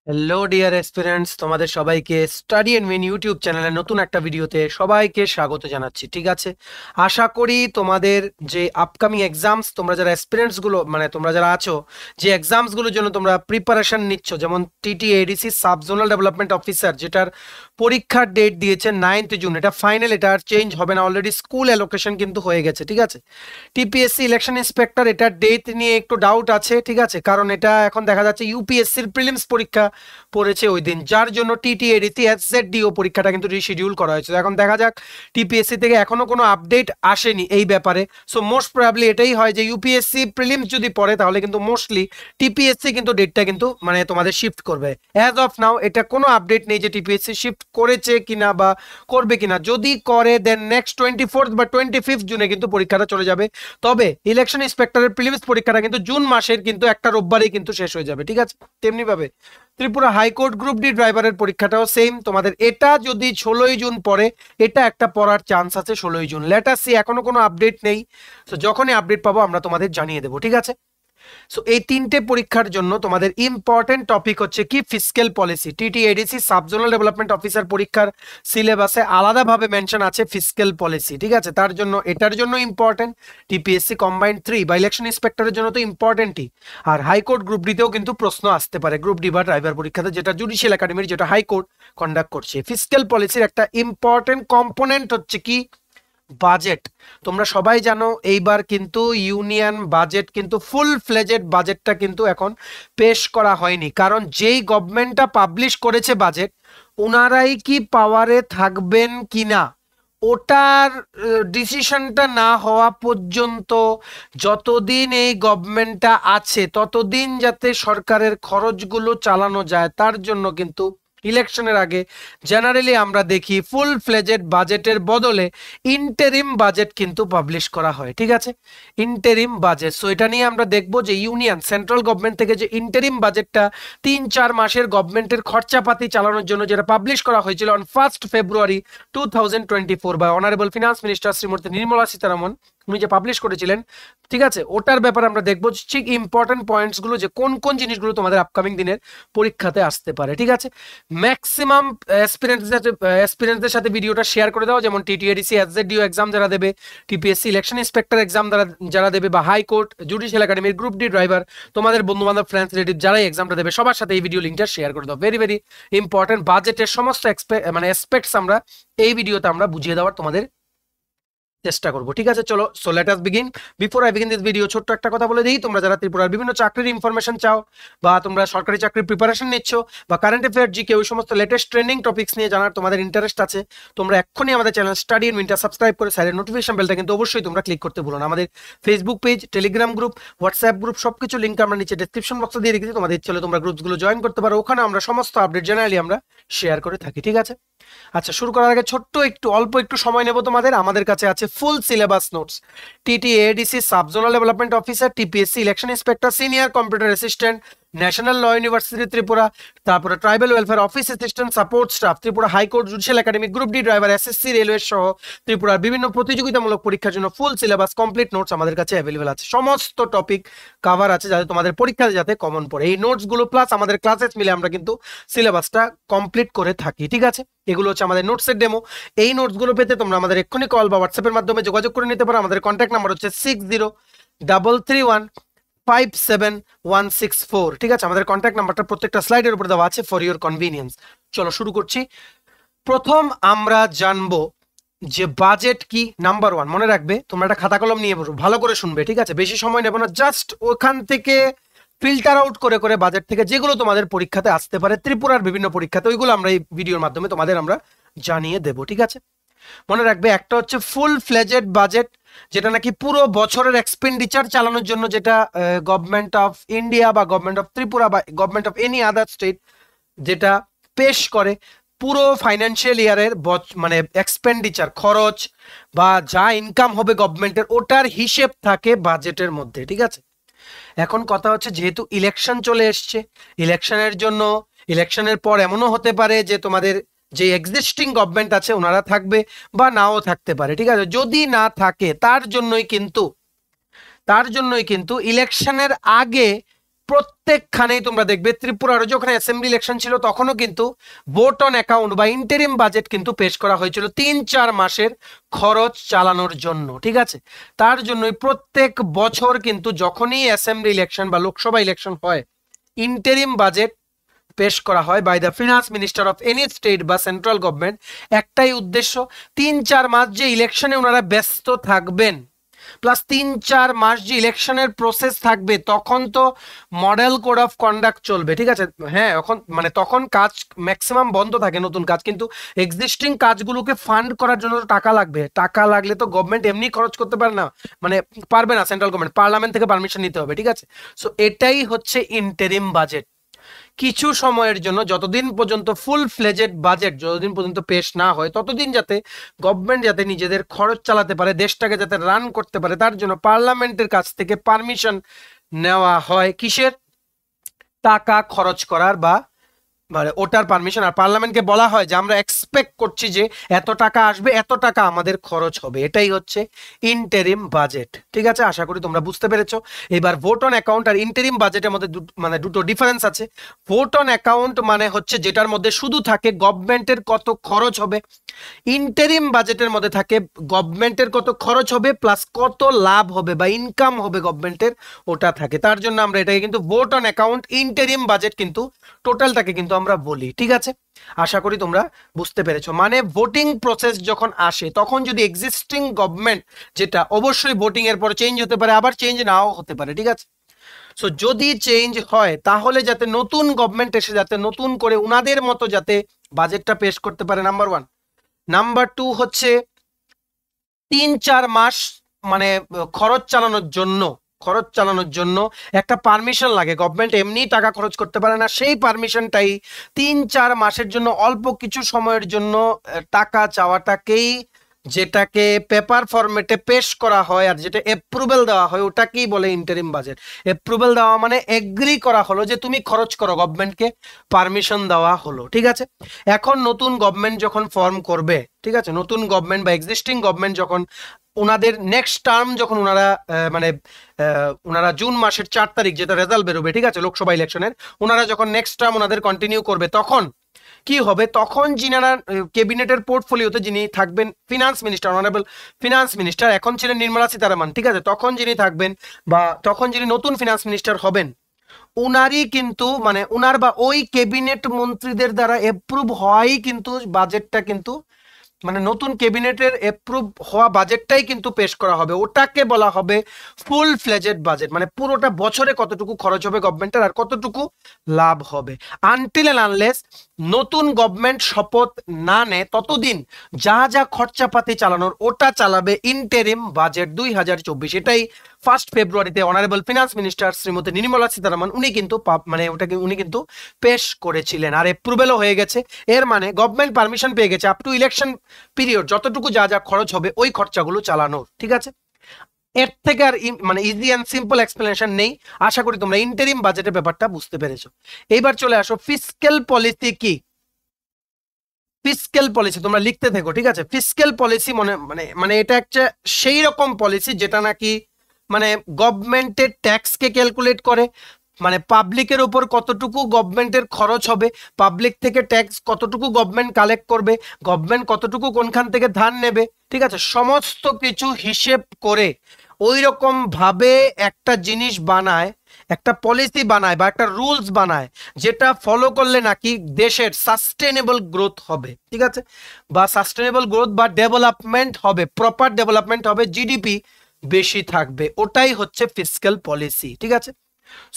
Hello dear এসপিরেন্টস, তোমাদের সবাইকে study and win YouTube চ্যানেলের নতুন একটা ভিডিওতে সবাইকে স্বাগত জানাচ্ছি। ঠিক আছে, আশা করি তোমাদের যে আপকামিং এক্সামস, তোমরা যারা এসপিরেন্টসগুলো মানে তোমরা যারা আছো, যে এক্সামসগুলোর জন্য তোমরা প্রিপারেশন নিচ্ছ, যেমন TTADC sub zonal development officer, যেটার পরীক্ষার ডেট দিয়েছে 9th জুন, এটা ফাইনাল, এটা আর চেঞ্জ হবে না, অলরেডি স্কুল অ্যালোকেশন কিন্তু হয়ে গেছে। ঠিক আছে, টিপিএসসি ইলেকশন ইন্সপেক্টর, এটার ডেট নিয়ে একটু ডাউট আছে। ঠিক আছে, কারণ এটা এখন দেখা যাচ্ছে ইউপিএসসির প্রিলিমস পরীক্ষা পড়েছে ওই দিন, যার জন্য টিটিএডিসি এসজেডডিও পরীক্ষাটা কিন্তু রিশিডিউল করা হয়েছে। এখন দেখা যাক, টিপিএসসি থেকে এখনো কোনো আপডেট আসেনি এই ব্যাপারে। সো মোস্ট প্রবাবলি এটাই হয় যে ইউপিএসসি প্রিলিমস যদি পড়ে তাহলে কিন্তু মোস্টলি টিপিএসসি কিন্তু ডেটটা কিন্তু মানে তোমাদের শিফট করবে। অ্যাজ অফ নাও এটা কোনো আপডেট নেই যে টিপিএসসি শিফট করেছে কিনা বা করবে কিনা। যদি করে দেন নেক্সট 24 বা 25 জুনে কিন্তু পরীক্ষাটা চলে যাবে। তবে ইলেকশন ইন্সপেক্টরের প্রিলিমস পরীক্ষাটা কিন্তু জুন মাসের কিন্তু একটা রোববারেই কিন্তু শেষ হয়ে যাবে। ঠিক আছে, তেমনি ভাবে ত্রিপুরা হাইকোর্ট গ্রুপ ডি ড্রাইভারের পরীক্ষাটাও সেম, তোমাদের এটা যদি 16ই জুন পড়ে, এটা একটা পড়ার চান্স আছে 16ই জুন। লেট আস সি, এখনো কোনো আপডেট নেই। তো যখনই আপডেট পাবো আমরা তোমাদের জানিয়ে দেবো। ঠিক আছে, সো এই তিনটে পরীক্ষার জন্য তোমাদের ইম্পর্টেন্ট টপিক হচ্ছে কি, fiscal policy. TTADC sub zonal development officer পরীক্ষার সিলেবাসে আলাদাভাবে মেনশন আছে ফিসক্যাল পলিসি। ঠিক আছে, তার জন্য এটার জন্য ইম্পর্টেন্ট। টিপিএসসি কম্বাইন্ড 3 বা ইলেকশন ইন্সপেক্টরের জন্য তো ইম্পর্টেন্টই। আর হাইকোর্ট গ্রুপ ডিতেও কিন্তু প্রশ্ন আসতে পারে, গ্রুপ ডি বা ড্রাইভার পরীক্ষাতে, যেটা জুডিশিয়াল একাডেমির, যেটা হাইকোর্ট কন্ডাক্ট করছে। ফিসক্যাল পলিসির একটা ইম্পর্টেন্ট কম্পোনেন্ট হচ্ছে কি, বাজেট। তোমরা সবাই জানো এইবার কিন্তু ইউনিয়ন বাজেট কিন্তু ফুল ফ্লেজেড বাজেটটা কিন্তু এখন পেশ করা হয়নি, কারণ যেই গভর্নমেন্টটা পাবলিশ করেছে বাজেট, ওনারাই কি পাওয়ারে থাকবেন কিনা ওটার ডিসিশনটা না হওয়া পর্যন্ত, যতদিন এই গভর্নমেন্টটা আছে ততদিন যাতে সরকারের খরচগুলো চালানো যায়, তার জন্য কিন্তু ইলেকশনের আগে জেনারেলি আমরা দেখি ফুল ফ্লেজেড বাজেটের বদলে ইন্টারিম বাজেট কিন্তু পাবলিশ করা হয়। ঠিক আছে, ইন্টারিম বাজেট। সো এটা নিয়ে আমরা দেখবো যে ইউনিয়ন সেন্ট্রাল গভর্নমেন্ট থেকে যে ইন্টারিম বাজেটটা 3-4 মাসের গভর্নমেন্টের খরচাপাতি চালানোর জন্য যেটা পাবলিশ করা হয়েছিল on 1 February 2024 by honourable finance minister Shrimati Nirmala Sitharaman, উনি যে পাবলিশ করেছিলেন। ঠিক আছে, ওটার ব্যাপারে আমরা দেখবো ঠিক ইম্পর্টেন্ট পয়েন্টসগুলো, যে কোন কোন জিনিসগুলো তোমাদের আপকামিং দিনের পরীক্ষাতে আসতে পারে। ঠিক আছে, ম্যাক্সিমাম অ্যাসপিরেন্টসদের সাথে ভিডিওটা শেয়ার করে দাও, যেমন টিটিএডিসি এসজেডডিও এক্সাম যারা দেবে, টিপিএসসি ইলেকশন ইন্সপেক্টর এক্সাম যারা দেবে, বা হাইকোর্ট জুডিশিয়াল একাডেমির গ্রুপ ডি ড্রাইভার, তোমাদের বন্ধু বান্ধব ফ্রেন্ডস রিলেটিভ যারা এক্সামটা দেবে সবার সাথে এই ভিডিও লিঙ্কটা শেয়ার করে দাও। ভেরি ভেরি ইম্পর্টেন্ট, বাজেটের সমস্ত অ্যাসপেক্টস আমরা এই ভিডিওতে আমরা বুঝিয়ে দেওয়ার তোমাদের চেষ্টা করবো। ঠিক আছে, চলো, so let us begin. Before I begin this video, ছোট্ট একটা কথা বলে দিই, তোমরা যারা ত্রিপুরার বিভিন্ন চাকরির ইনফরমেশন চাও, বা তোমরা সরকারি চাকরির প্রিপারেশন নিচ্ছ, বা কারেন্ট অ্যাফেয়ার, জিকে, ওই সমস্ত লেটেস্ট ট্রেন্ডিং টপিক্স নিয়ে জানার তোমাদের ইন্টারেস্ট আছে, তোমরা এক্ষুনি আমাদের channel study in winter subscribe করে সাইডের নোটিফিকেশন বেলটা কিন্তু অবশ্যই তোমরা ক্লিক করতে ভুলো না। আমাদের Facebook page, Telegram group, WhatsApp group, সবকিছু লিঙ্ক আমরা নিচে ডেসক্রিপশন বক্সে দিয়ে রেখেছি, তোমাদের ইচ্ছে হলে তোমরা গ্রুপসগুলো জয়েন করতে পারো, ওখানে আমরা সমস্ত আপডেট জেনারেলি আমরা শেয়ার করে থাকি। ঠিক আছে, আচ্ছা, শুরু করার আগে ছোট্ট একটু অল্প একটু সময় নেব তোমাদের। আমাদের কাছে আছে full syllabus notes, TTADC sub zonal development officer, TPSC election inspector, senior computer assistant, national law university Tripura, তারপরে tribal welfare office assistant support staff, Tripura high court judicial academy, group D driver, SSC, railway সহ ত্রিপুরার বিভিন্ন প্রতিযোগিতামূলক পরীক্ষার জন্য full syllabus complete notes আমাদের কাছে available আছে। সমস্ত টপিক কাভার আছে যাতে তোমাদের পরীক্ষাতে যাতে কমন পড়ে। এই নোটসগুলো প্লাস আমাদের ক্লাসেস মিলে আমরা কিন্তু সিলেবাসটা কমপ্লিট করে থাকি। ঠিক আছে, এগুলো হচ্ছে আমাদের নোটসের ডেমো। এই নোটসগুলো পেতে তোমরা আমাদের এক্ষুনি কল বা হোয়াটসঅ্যাপের মাধ্যমে যোগাযোগ করে নিতে পারো। আমাদের কন্ট্যাক্ট নাম্বার হচ্ছে 6033157164। ঠিক আছে, আমাদের কন্ট্যাক্ট নাম্বারটা প্রত্যেকটা স্লাইডের উপর দেওয়া আছে ফর ইউর কনভিনিয়েন্স। চলো শুরু করছি। প্রথম আমরা জানবো যে বাজেট কি। নাম্বার 1 মনে রাখবে, তোমরা একটা খাতা কলম নিয়ে বসো, ভালো করে শুনবে। ঠিক আছে, বেশি সময় নেব না, জাস্ট ওখান থেকে ফিল্টার আউট করে করে বাজেট থেকে যেগুলো তোমাদের পরীক্ষাতে আসতে পারে, ত্রিপুরার বিভিন্ন পরীক্ষাতে, ওইগুলো আমরা এই ভিডিওর মাধ্যমে তোমাদের আমরা জানিয়ে দেব। ঠিক আছে, মনে রাখবে, একটা হচ্ছে ফুল ফ্লেজেড বাজেট, যেটা নাকি পুরো বছরের এক্সপেন্ডিচার চালানোর জন্য, যেটা গভর্নমেন্ট অফ ইন্ডিয়া বা গভর্নমেন্ট অফ ত্রিপুরা বা government of any other state যেটা পেশ করে পুরো ফাইন্যান্সিয়াল ইয়ারের মানে এক্সপেন্ডিচার, খরচ বা যা ইনকাম হবে গভর্নমেন্টের, ওটার হিসেব থাকে বাজেটের মধ্যে। ঠিক আছে, এখন কথা হচ্ছে, যেহেতু ইলেকশন চলে এসছে, ইলেকশনের জন্য, ইলেকশনের পর এমনও হতে পারে যে তোমাদের যে এক্সিস্টিং গভর্নমেন্ট আছে ওনারা থাকবে বা নাও থাকতে পারে। ঠিক আছে, যদি না থাকে তার জন্যই কিন্তু ইলেকশনের আগে প্রত্যেকখানেই তোমরা দেখবে ত্রিপুরারও যখন অ্যাসেম্বলি ইলেকশন ছিল তখনও কিন্তু ভোট অন অ্যাকাউন্ট বা ইন্টারিম বাজেট কিন্তু পেশ করা হয়েছিল 3-4 মাসের খরচ চালানোর জন্য, ঠিক আছে। তার জন্যই প্রত্যেক বছর কিন্তু যখনই অ্যাসেম্বলি ইলেকশন বা লোকসভা ইলেকশন হয় ইন্টারিম বাজেট পেশ করা হয় by the finance minister of any state বা সেন্ট্রাল গভর্নমেন্ট। একটাই উদ্দেশ্য, 3-4 মাস যে ইলেকশনে ওনারা ব্যস্ত থাকবেন প্লাস 3-4 মাস যে ইলেকশনের প্রসেস থাকবে তখন তো মডেল কোড অফ কন্ডাক্ট চলবে, ঠিক আছে। হ্যাঁ, এখন মানে তখন কাজ ম্যাক্সিমাম বন্ধ থাকে, নতুন কাজ, কিন্তু এক্সিস্টিং কাজগুলোকে ফান্ড করার জন্য টাকা লাগবে। টাকা লাগলে তো গভর্নমেন্ট এমনি খরচ করতে পারে না, মানে পারবে না, সেন্ট্রাল গভর্নমেন্ট পার্লামেন্ট থেকে পারমিশন নিতে হবে, ঠিক আছে। সো এটাই হচ্ছে ইন্টারিম বাজেট। কিছু সময়ের জন্য, যতদিন পর্যন্ত ফুল ফ্লেজেড বাজেট যতদিন পর্যন্ত পেশ না হয় ততদিন যাতে গভর্নমেন্ট যাতে নিজেদের খরচ চালাতে পারে, দেশটাকে যাতে রান করতে পারে, তার জন্য পার্লামেন্টের কাছ থেকে পারমিশন নেওয়া হয় কিসের, টাকা খরচ করার বা মানে ওটার পারমিশন। আর পার্লামেন্টকে বলা হয় যে আমরা এক্সপেক্ট করছি যে এত টাকা আসবে, এত টাকা আমাদের খরচ হবে। এটাই হচ্ছে ইন্টারিম বাজেট, ঠিক আছে। আশা করি তোমরা বুঝতে পেরেছো। এবার ভোট অন অ্যাকাউন্ট আর ইন্টারিম বাজেটের মধ্যে মানে দুটো ডিফারেন্স আছে। ভোট অন অ্যাকাউন্ট মানে হচ্ছে যেটার মধ্যে শুধু থাকে গভর্নমেন্টের কত খরচ হবে, ইন্টারিম বাজেটের মধ্যে থাকে গভর্নমেন্টের কত খরচ হবে প্লাস কত লাভ হবে বা ইনকাম হবে গভর্নমেন্টের, ওটা থাকে। তার জন্য আমরা এটাকে কিন্তু vote on account interim budget কিন্তু টোটালটাকে কিন্তু আমরা বলি, ঠিক আছে। আশা করি তোমরা বুঝতে পেরেছো। মানে ভোটিং প্রসেস যখন আসে তখন যদি এক্সিস্টিং গভর্নমেন্ট, যেটা অবশ্যই ভোটিং এর পর চেঞ্জ হতে পারে আবার চেঞ্জ নাও হতে পারে, ঠিক আছে। সো যদি চেঞ্জ হয় তাহলে যাতে নতুন গভর্নমেন্ট এসে যাতে নতুন করে উনাদের মতো যাতে বাজেটটা পেশ করতে পারে, নাম্বার 1। নাম্বার 2 হচ্ছে 3-4 মাস মানে খরচ চালানোর জন্য একটা পারমিশন লাগে। গভর্নমেন্ট এমনি টাকা খরচ করতে পারে না, সেই পারমিশনটাই 3-4 মাসের জন্য অল্প কিছু সময়ের জন্য টাকা চাওয়াটাকেই, যেটাকে পেপার ফরম্যাটে পেশ করা হয় আর যেটা অ্যাপ্রুভেল দেওয়া হয় ওটাকেই বলে ইন্টারিম বাজেট। অ্যাপ্রুভেল দেওয়া মানে এগ্রি করা হলো যে তুমি খরচ করো, গভর্নমেন্টকে পারমিশন দেওয়া হলো, ঠিক আছে। এখন নতুন গভর্নমেন্ট যখন ফর্ম করবে, ঠিক আছে, নতুন গভর্নমেন্ট বা এক্সিস্টিং গভর্নমেন্ট যখন ওনাদের নেক্সট টার্ম যখন ওনারা মানে ওনারা জুন মাসের 4 তারিখ যেটা রেজাল্ট বেরোবে, ঠিক আছে, লোকসভা ইলেকশনের, ওনারা যখন নেক্সট টার্ম ওনাদের কন্টিনিউ করবে তখন কি হবে, তখন যিনারা ক্যাবিনেটের পোর্টফোলিওতে যিনি থাকবেন finance minister, honourable finance minister, এখন ছিলেন নির্মলা সীতারামন, ঠিক আছে, তখন যিনি থাকবেন বা তখন যিনি নতুন ফিনান্স মিনিস্টার হবেন উনারই কিন্তু মানে উনার বা ওই ক্যাবিনেট মন্ত্রীদের দ্বারা অ্যাপ্রুভ হওয়াই কিন্তু বাজেটটা কিন্তু মানে নতুন ক্যাবিনেটের অ্যাপ্রুভ হওয়া বাজেটটাই কিন্তু পেশ করা হবে, ওটাকে বলা হবে ফুল ফ্লেজেড বাজেট। মানে পুরোটা বছরে কতটুকু খরচ হবে গভর্নমেন্টের আর কতটুকু লাভ হবে। আনটিল এন্ড আনলেস নতুন গভর্নমেন্ট শপথ না নেয় ততদিন যা যা খরচাপাতি চালানোর ওটা চালাবে ইন্টারিম বাজেট 2024। এটাই 1 ফেব্রুয়ারিতে honourable finance minister Shrimati Nirmala Sitharaman উনি কিন্তু মানে ওটাকে উনি কিন্তু পেশ করেছিলেন আর অ্যাপ্রুভেলও হয়ে গেছে। এর মানে গভর্নমেন্ট পারমিশন পেয়ে গেছে আপ টু ইলেকশন পিরিয়ড যতটুকু যা যা খরচ হবে ওই খরচাগুলো চালানোর, ঠিক আছে। এর থেকে আর মানে ইজি এন্ড সিম্পল এক্সপ্লেনেশন নেই। আশা করি তোমরা ইন্টারিম বাজেটের ব্যাপারটা বুঝতে পেরেছো। এইবার চলে আসো ফিসক্যাল পলিসি কি। ফিসক্যাল পলিসি তোমরা লিখতে থেকো, ঠিক আছে। ফিসক্যাল পলিসি মানে মানে মানে এটা একটা সেই রকম পলিসি যেটা নাকি মানে গভর্নমেন্টের ট্যাক্সকে ক্যালকুলেট করে, মানে পাবলিকের উপর কতটুকু গভর্নমেন্টের খরচ হবে, পাবলিক থেকে ট্যাক্স কতটুকু গভর্নমেন্ট কালেক্ট করবে, গভর্নমেন্ট কতটুকু কোনখান থেকে ধার নেবে, ঠিক আছে, সমস্ত কিছু হিসেব করে ওই রকম ভাবে একটা জিনিস বানায়, একটা পলিসি বানায় বা একটা রুলস বানায় যেটা ফলো করলে নাকি দেশের সাস্টেনেবল গ্রোথ হবে, ঠিক আছে, বা সাস্টেনেবল গ্রোথ বা ডেভেলপমেন্ট হবে, প্রপার ডেভেলপমেন্ট হবে, জিডিপি বেশি থাকবে, ওটাই হচ্ছে ফিসক্যাল পলিসি, ঠিক আছে।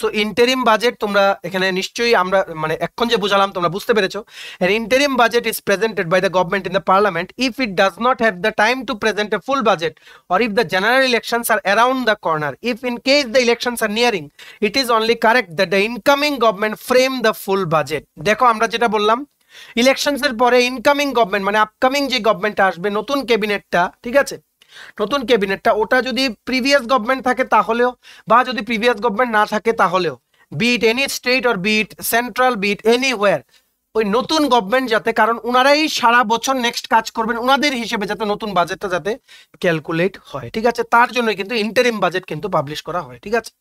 সো ইন্টারিম বাজেট তোমরা এখানে নিশ্চয়ই আমরা মানে এখন যে বুঝালাম তোমরা বুঝতে পেরেছো। an interim budget is presented by the government in the parliament if it does not have the time to present a full budget or if the general elections are around the corner. If in case the elections are nearing, it is only correct that the incoming government frame the full budget. দেখো আমরা যেটা বললাম elections এর পরে incoming government মানে upcoming যে government আসবে নতুন ক্যাবিনেটটা, ঠিক আছে, নতুন ক্যাবিনেটটা ওটা যদি প্রিভিয়াস গভর্নমেন্ট থাকে তাহলেও বা যদি প্রিভিয়াস গভর্নমেন্ট না থাকে তাহলেও be it any state or be it central be it anywhere, ওই নতুন গভর্নমেন্ট যাতে, কারণ ওনারাই সারা বছর নেক্সট কাজ করবেন ওনাদের হিসেবে যাতে নতুন বাজেটটা যাতে ক্যালকুলেট হয়, ঠিক আছে, তার জন্য কিন্তু ইন্টারিম বাজেট কিন্তু পাবলিশ করা হয়, ঠিক আছে।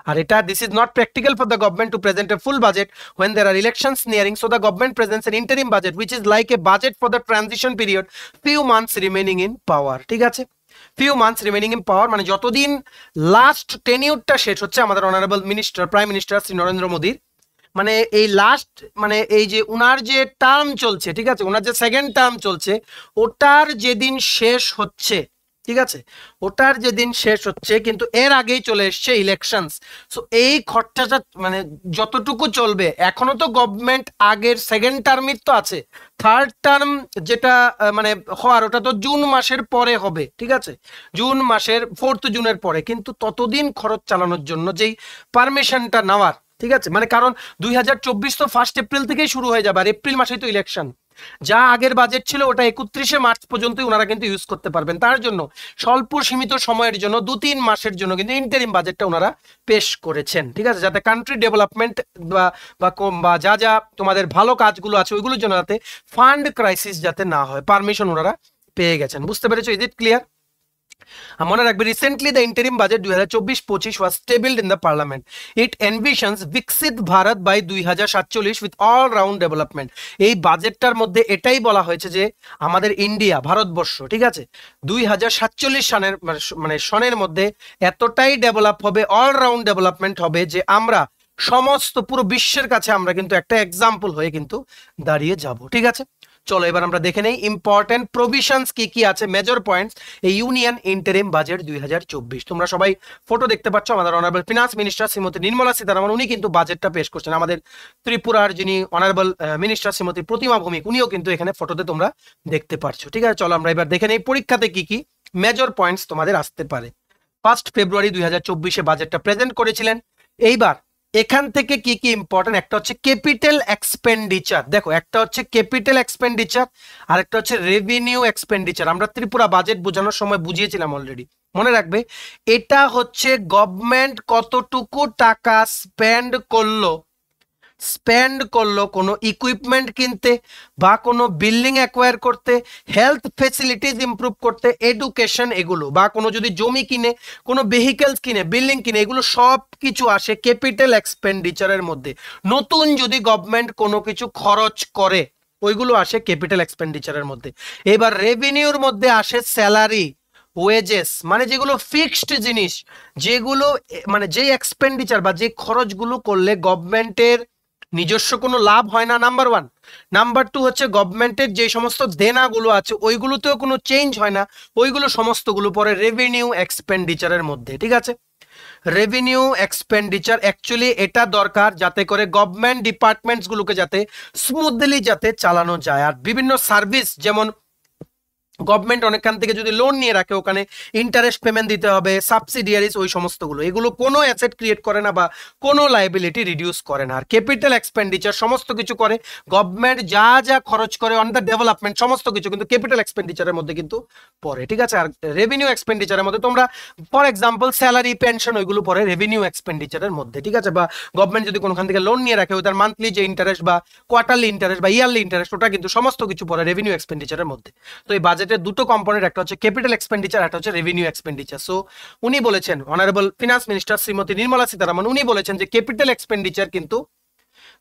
আর এটা this is not practical for the government to present A full budget when there are elections nearing, so the government presents an interim budget which is like a budget for the transition period, few months remaining in power. ঠিক আছে, few months remaining in power মানে যতদিন last টেনিউরটা শেষ হচ্ছে আমাদের honourable minister prime minister Shri Narendra মোদীর, মানে এই লাস্ট মানে এই যে উনার যে টার্ম চলছে, ঠিক আছে, উনার যে সেকেন্ড টার্ম চলছে ওটার যেদিন শেষ হচ্ছে, ঠিক আছে, ওটার যেদিন শেষ হচ্ছে কিন্তু এর আগেই চলে এসছে ইলেকশনস। সো এই খরচাটা মানে যতটুকু চলবে, এখনো তো গভর্নমেন্ট আগের সেকেন্ড টার্মই তো আছে, থার্ড টার্ম যেটা মানে হওয়ার ওটা তো জুন মাসের পরে হবে, ঠিক আছে, জুন মাসের 4 জুনের পরে, কিন্তু ততদিন খরচ চালানোর জন্য যেই পারমিশনটা নেওয়ার, ঠিক আছে, মানে কারণ 2024 তো 1 এপ্রিল থেকেই শুরু হয়ে যাবে, আর এপ্রিল মাসেই তো ইলেকশন, যা আগের বাজেট ছিল ওটা 31 মার্চ পর্যন্ত ওনারা কিন্তু ইউজ করতে পারবেন, তার জন্য স্বল্প সীমিত সময়ের জন্য 2-3 মাসের জন্য কিন্তু ইন্টারিম বাজেটটা ওনারা পেশ করেছেন, ঠিক আছে, যাতে কান্ট্রি ডেভেলপমেন্ট বা যা যা তোমাদের ভালো কাজগুলো আছে ওইগুলোর জন্য যাতে ফান্ড ক্রাইসিস যাতে না হয়, পারমিশন ওনারা পেয়ে গেছেন। বুঝতে পেরেছো? Is it clear? মনে রাখবে recently the interim budget 2024-25 was tabled in the parliament. It envisions Viksit Bharat by 2047 with all round development. এই বাজেটটার মধ্যে এটাই বলা হয়েছে যে আমাদের ইন্ডিয়া, ভারতবর্ষ, ঠিক আছে, 2047 সনের মানে সনের মধ্যে এতটাই ডেভেলপ হবে, অল রাউন্ড ডেভেলপমেন্ট হবে যে আমরা সমস্ত পুরো বিশ্বের কাছে আমরা কিন্তু একটা এক্সাম্পল হয়ে কিন্তু দাঁড়িয়ে যাব, ঠিক আছে। চলো এবার আমরা দেখে নেই ইম্পর্টেন্ট প্রভিশনস কি কি আছে, মেজর পয়েন্টস এই ইউনিয়ন ইন্টারিম বাজেট 2024। তোমরা সবাই ফটো দেখতে পাচ্ছ, আমাদের honourable finance minister Shrimati Nirmala Sitharaman উনি কিন্তু বাজেটটা পেশ করছেন। আমাদের ত্রিপুরার যিনি অনারেবল মিনিস্টার শ্রীমতী প্রতিমা ভৌমিক উনিও কিন্তু এখানে ফটোতে তোমরা দেখতে পাচ্ছ, ঠিক আছে। চলো আমরা এবার দেখে নেই পরীক্ষাতে কি কি মেজর পয়েন্টস তোমাদের আসতে পারে। 1 ফেব্রুয়ারি 2024 বাজেটটা প্রেজেন্ট করেছিলেন। এইবার এখান থেকে কি কি ইম্পর্টেন্ট, একটা হচ্ছে ক্যাপিটাল এক্সপেন্ডিচার, দেখো একটা হচ্ছে ক্যাপিটাল এক্সপেন্ডিচার আর একটা হচ্ছে রেভিনিউ এক্সপেন্ডিচার। আমরা ত্রিপুরা বাজেট বোঝানোর সময় বুঝিয়েছিলাম অলরেডি, মনে রাখবে এটা হচ্ছে গভর্নমেন্ট কতটুকু টাকা স্পেন্ড করলো কোনো ইকুইপমেন্ট কিনতে বা কোনো বিল্ডিং অ্যাকোয়ার করতে, হেলথ ফেসিলিটিস ইমপ্রুভ করতে, এডুকেশন, এগুলো বা কোনো যদি জমি কিনে, কোনো ভেহিকেলস কিনে, বিল্ডিং কিনে, এগুলো সব কিছু আসে ক্যাপিটাল এক্সপেন্ডিচারের মধ্যে। নতুন যদি গভর্নমেন্ট কোনো কিছু খরচ করে ওইগুলো আসে ক্যাপিটাল এক্সপেন্ডিচারের মধ্যে। এবার রেভিনিউর মধ্যে আসে স্যালারি, ওয়েজেস, মানে যেগুলো ফিক্সড জিনিস, যেগুলো মানে যে এক্সপেন্ডিচার বা যে খরচগুলো করলে গভর্নমেন্টের নিজস্ব কোনো লাভ হয় না, নাম্বার 1। নাম্বার 2 হচ্ছে গভর্নমেন্টের যে সমস্ত দেনাগুলো আছে ওইগুলোতেও কোনো চেঞ্জ হয় না, ওইগুলো সমস্তগুলো পরে রেভিনিউ এক্সপেন্ডিচারের মধ্যে, ঠিক আছে। রেভিনিউ এক্সপেন্ডিচার অ্যাকচুয়ালি এটা দরকার যাতে করে গভর্নমেন্ট ডিপার্টমেন্টসগুলোকে যাতে স্মুথলি যাতে চালানো যায়। আর বিভিন্ন সার্ভিস, যেমন গভর্নমেন্ট অনেকখান থেকে যদি লোন নিয়ে রাখে ওখানে ইন্টারেস্ট পেমেন্ট দিতে হবে, সাবসিডিয়ারিজ, ওই সমস্তগুলো, এগুলো কোনো অ্যাসেট ক্রিয়েট করে না বা কোনো লাইবিলিটি রিডিউস করে না। আর ক্যাপিটাল এক্সপেন্ডিচার সমস্ত কিছু করে গভর্নমেন্ট, যা যা খরচ করে অন দ্য ডেভেলপমেন্ট সমস্ত কিছু কিন্তু ক্যাপিটাল এক্সপেন্ডিচারের মধ্যে কিন্তু পড়ে, ঠিক আছে। আর রেভিনিউ এক্সপেন্ডিচারের মধ্যে তোমরা ফর এক্সাম্পল স্যালারি, পেনশন, ওইগুলো পড়ে রেভিনিউ এক্সপেন্ডিচারের মধ্যে, ঠিক আছে। বা গভর্নমেন্ট যদি কোনোখান থেকে লোন নিয়ে রাখে ওটার মান্থলি যে ইন্টারেস্ট বা কোয়ার্টারলি ইন্টারেস্ট বা ইয়ারলি ইন্টারেস্ট, ওটা কিন্তু সমস্ত কিছু পড়ে রেভিনিউ এক্সপেন্ডিচারের মধ্যে। তো এই বাজেট দুটো কম্পোনেন্ট, একটা হচ্ছে ক্যাপিটাল এক্সপেন্ডিচার, একটা হচ্ছে রেভিনিউ এক্সপেন্ডিচার। সো উনি বলেছেন, honourable finance minister Shrimati Nirmala Sitharaman উনি বলেছেন যে ক্যাপিটাল এক্সপেন্ডিচার কিন্তু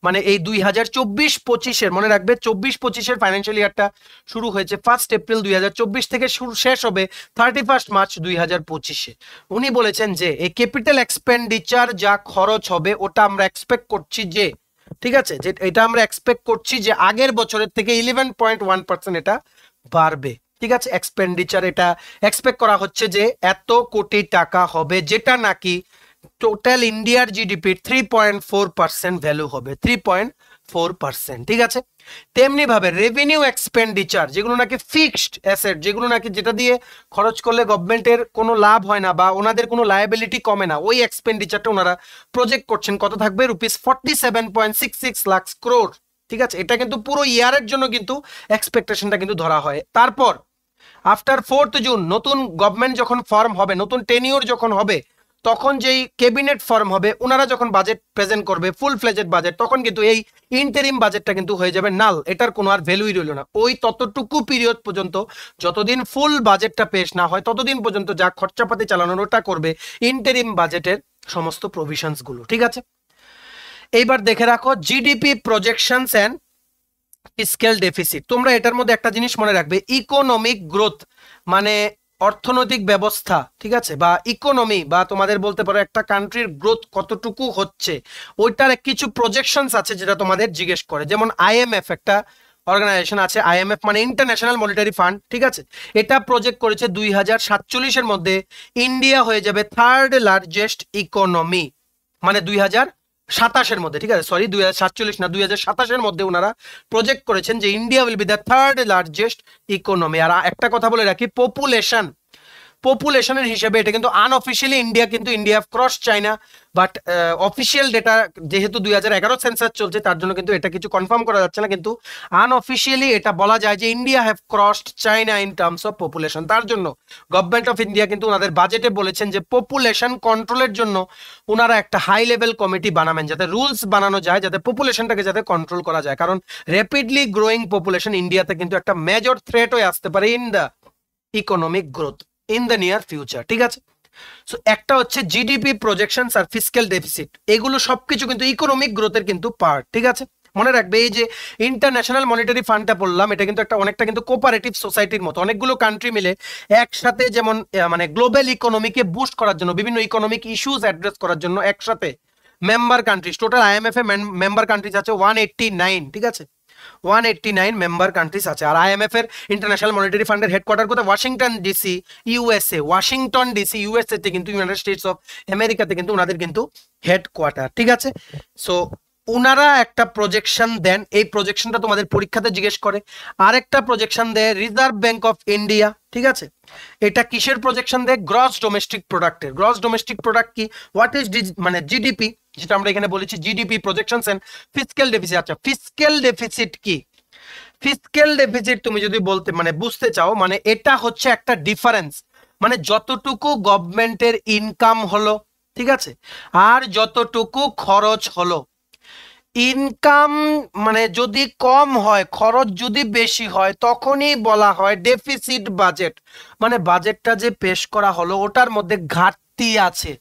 মানে এই 2024-25-এর, মনে রাখবে 24-25-এর ফাইন্যান্সিয়াল ইয়ারটা শুরু হয়েছে 1 এপ্রিল 2024 থেকে শেষ হবে 31 মার্চ 2025-এ। উনি বলেছেন যে এই ক্যাপিটাল এক্সপেন্ডিচার যা খরচ হবে ওটা আমরা এক্সপেক্ট করছি যে, ঠিক আছে, যে এটা আমরা এক্সপেক্ট করছি যে আগের বছরের থেকে 11.1% এটা বাড়বে, ঠিক আছে। এক্সপেন্ডিচার এটা এক্সপেক্ট করা হচ্ছে যে এত কোটি টাকা হবে, যেটা নাকি টোটাল ইন্ডিয়ার জিডিপির 3.4% ভ্যালু হবে, 3.4%, ঠিক আছে। তেমনি ভাবে রেভিনিউ এক্সপেন্ডিচার, যেগুলো নাকি ফিক্সড অ্যাসেট, যেগুলো নাকি যেটা দিয়ে খরচ করলে গভর্নমেন্টের কোনো লাভ হয় না বা ওনাদের কোনো লায়াবিলিটি কমে না, ওই এক্সপেন্ডিচারটা ওনারা প্রজেক্ট করছেন কত থাকবে, ₹47.66 লাখ ক্রোড়, ঠিক আছে। এটা কিন্তু পুরো ইয়ারের জন্য কিন্তু এক্সপেকটেশনটা কিন্তু ধরা হয়। তারপর আফটার 4 জুন নতুন গভর্নমেন্ট যখন ফর্ম হবে, নতুন টেনিওর যখন হবে, তখন যেই ক্যাবিনেট ফর্ম হবে ওনারা যখন বাজেট প্রেজেন্ট করবে ফুল ফ্লেজেড বাজেট, তখন কিন্তু এই ইন্টারিম বাজেটটা কিন্তু হয়ে যাবে নাল, এটার কোনো আর ভ্যালুই রইল না। ওই ততটুকু পিরিয়ড পর্যন্ত, যতদিন ফুল বাজেটটা পেশ না হয় ততদিন পর্যন্ত যা খরচাপাতি চালানোর ওটা করবে ইন্টারিম বাজেটের সমস্ত প্রভিশনস গুলো, ঠিক আছে। এইবার দেখে রাখো GDP projections and fiscal deficit. তোমরা এটার মধ্যে একটা জিনিস মনে রাখবে, ইকোনমিক গ্রোথ মানে অর্থনৈতিক ব্যবস্থা, ঠিক আছে, বা ইকোনমি বা তোমাদের বলতে পারো একটা কান্ট্রির গ্রোথ কতটুকু হচ্ছে, ওইটার কিছু প্রজেকশনস আছে যেটা তোমাদের জিজ্ঞেস করে। যেমন আইএমএফ একটা অর্গানাইজেশন আছে, আইএমএফ মানে ইন্টারন্যাশনাল মনিটারি ফান্ড, ঠিক আছে, এটা প্রজেক্ট করেছে 2047-এর মধ্যে ইন্ডিয়া হয়ে যাবে থার্ড লার্জেস্ট ইকোনমি, মানে 2027-এর মধ্যে, ঠিক আছে, সরি 2047 না 2027-এর মধ্যে ওনারা প্রজেক্ট করেছেন যে India will be the third largest economy. আর একটা কথা বলে রাখি, পপুলেশনের হিসেবে এটা কিন্তু unofficially India cross China, but official data যেহেতু 2011 সেন্সাস চলছে তার জন্য কিন্তু এটা কিছু কনফার্ম করা যাচ্ছে না, কিন্তু আনঅফিসিয়ালি এটা বলা যায় যে India have crossed China in terms of population. তার জন্য গভর্নমেন্ট অফ ইন্ডিয়া কিন্তু ওনাদের বাজেটে বলেছেন যে পপুলেশন কন্ট্রোলের জন্য ওনারা একটা হাই লেভেল কমিটি বানাবেন, যাতে রুলস বানানো যায়, যাতে পপুলেশনটাকে যাতে কন্ট্রোল করা যায়। কারণ র্যাপিডলি গ্রোয়িং পপুলেশন ইন্ডিয়াতে কিন্তু একটা মেজর থ্রেট হয়ে আসতে পারে in the economic growth in the near future, ঠিক আছে। সো একটা হচ্ছে জিডিপি প্রজেকশনস আর ফিসক্যাল ডেফিসিট, এগুলো সবকিছু কিন্তু ইকোনমিক গ্রোথের কিন্তু পার্ট, ঠিক আছে। মনে রাখবে এই যে ইন্টারন্যাশনাল মনিটারি ফান্ডটা বললাম, এটা কিন্তু একটা অনেকটা কিন্তু কোঅপারেটিভ সোসাইটির মতো, অনেকগুলো কান্ট্রি মিলে একসাথে যেমন মানে গ্লোবাল ইকোনমিকে বুস্ট করার জন্য, বিভিন্ন ইকোনমিক ইস্যুস অ্যাড্রেস করার জন্য একসাথে member countries, total IMF a member countries আছে 189, ঠিক আছে, 189 মেম্বার কান্ট্রিজ আছে। আর আইএমএফ এর ইন্টারন্যাশনাল মনিটারি ফান্ডের হেডকোয়ার্টার কোথায়? Washington DC USA, Washington DC USA তে কিন্তু ইউনাইটেড স্টেটস অফ আমেরিকাতে কিন্তু ওনাদের কিন্তু হেডকোয়ার্টার, ঠিক আছে। সো ওনারা একটা প্রজেকশন দেন, এই প্রজেকশনটা তোমাদের পরীক্ষাতে জিজ্ঞেস করে। আরেকটা প্রজেকশন দেয় রিজার্ভ ব্যাংক অফ ইন্ডিয়া, ঠিক আছে, এটা কিসের প্রজেকশন দেয়? গ্রস ডোমেস্টিক প্রোডাক্টের। গ্রস ডোমেস্টিক প্রোডাক্ট কি? হোয়াট ইজ মানে জিডিপি, যেটা আমরা এখানে বলেছি GDP projections and fiscal deficit. আচ্ছা, ফিসক্যাল ডেফিসিট কি? ফিসক্যাল ডেফিসিট তুমি যদি বলতে মানে বুঝতে চাও, মানে এটা হচ্ছে একটা ডিফারেন্স, মানে যতটুকু গভর্নমেন্টের ইনকাম হলো, ঠিক আছে, আর যতটুকু খরচ হলো। ইনকাম মানে যদি কম হয়, খরচ যদি বেশি হয়, তখনই বলা হয় ডেফিসিট বাজেট, মানে বাজেটটা যে পেশ করা হলো ওটার মধ্যে ঘাটতি আছে।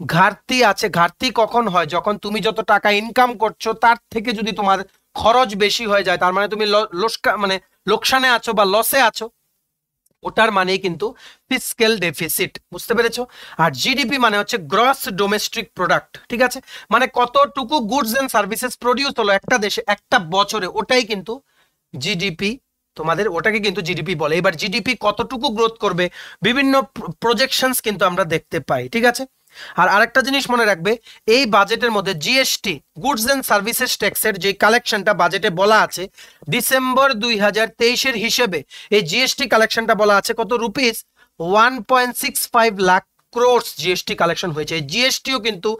ঘাটতি কখন হয়? যখন তুমি যত টাকা ইনকাম করছো তার থেকে যদি তোমার খরচ বেশি হয়ে যায়, তার মানে তুমি মানে লোকসানে আছো বা লসে আছো, ওটার মানেই কিন্তু ফিসক্যাল ডেফিসিট, বুঝতে পেরেছো? আর জিডিপি মানে হচ্ছে গ্রস ডোমেস্টিক প্রোডাক্ট, ঠিক আছে, মানে কতটুকু গুডস এন্ড সার্ভিসেস প্রডিউস হলো একটা দেশে একটা বছরে, ওটাই কিন্তু জিডিপি, তোমাদের ওটাকে কিন্তু জিডিপি বলে। এবার জিডিপি কতটুকু গ্রোথ করবে বিভিন্ন প্রজেকশনস কিন্তু আমরা দেখতে পাই, ঠিক আছে। আর আরেকটা জিনিস মনে রাখবে, এই বাজেটের মধ্যে জিএসটি গুডস এন্ড সার্ভিসেস ট্যাক্সের যে কালেকশনটা বাজেটে বলা আছে ডিসেম্বর 2023-এর হিসেবে, এই জিএসটি কালেকশনটা বলা আছে কত? Rupees 1.65 lakh crores GST collection হয়েছে। জিএসটিও কিন্তু